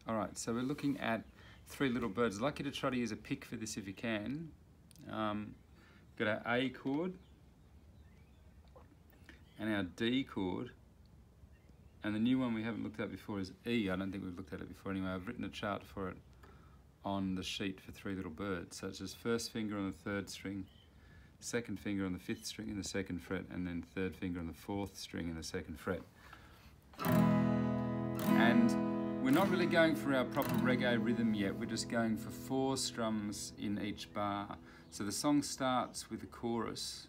All right, so we're looking at Three Little Birds. I'd like you to try to use a pick for this if you can. Got our A chord and our D chord. And the new one we haven't looked at before is E. I don't think we've looked at it before anyway. I've written a chart for it on the sheet for Three Little Birds. So it's just first finger on the third string, second finger on the fifth string in the second fret, and then third finger on the fourth string in the second fret. And we're not really going for our proper reggae rhythm yet. We're just going for 4 strums in each bar. So the song starts with a chorus.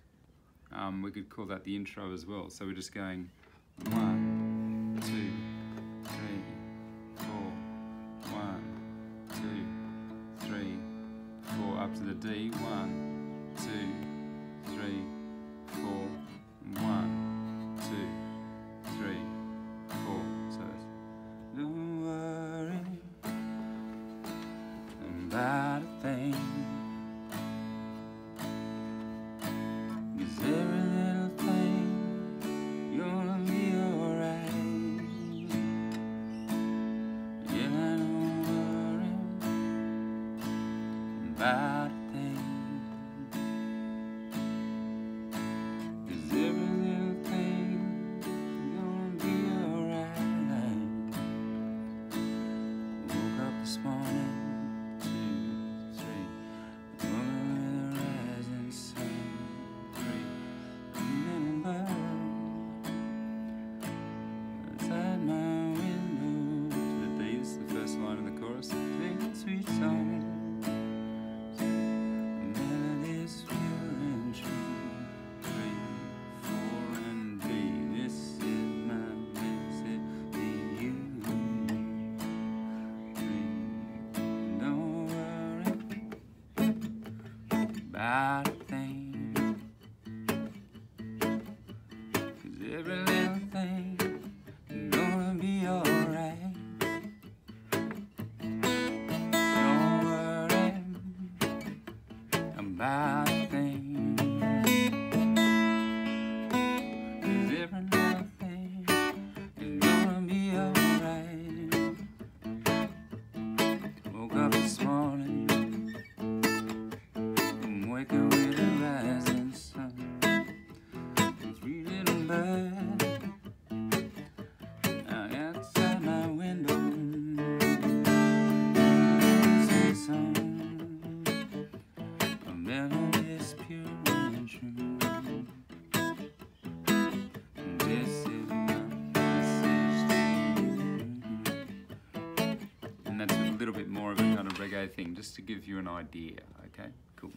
We could call that the intro as well. So we're just going 1, 2, 3, 4, 1, 2, 3, 4, up to the D. 1, 2, 3, 4, 1, 2, 3, 4. So that's, don't worry about a thing, 'cause every little thing gonna be alright. Yeah, don't worry about a thing, 'cause every little thing gonna be alright. Woke up this morning, 2, 3, woman with a rising sun, 3, little bird outside my window. To the D, this is the first line of the chorus. Sing a sweet song, the melody is pure and true. 3, 4, and B, this is my message to you. 3, don't worry about a thing, 'cause every little thing is gonna be alright. Don't worry about a thing, 'cause every little thing is gonna be alright. Woke up this morning, I'm waking with a rising sun. 3 little birds outside my window. Sing a song, a melody is pure and true. This is my message to you. And that's a little bit more of a kind of reggae thing, just to give you an idea, okay? Cool.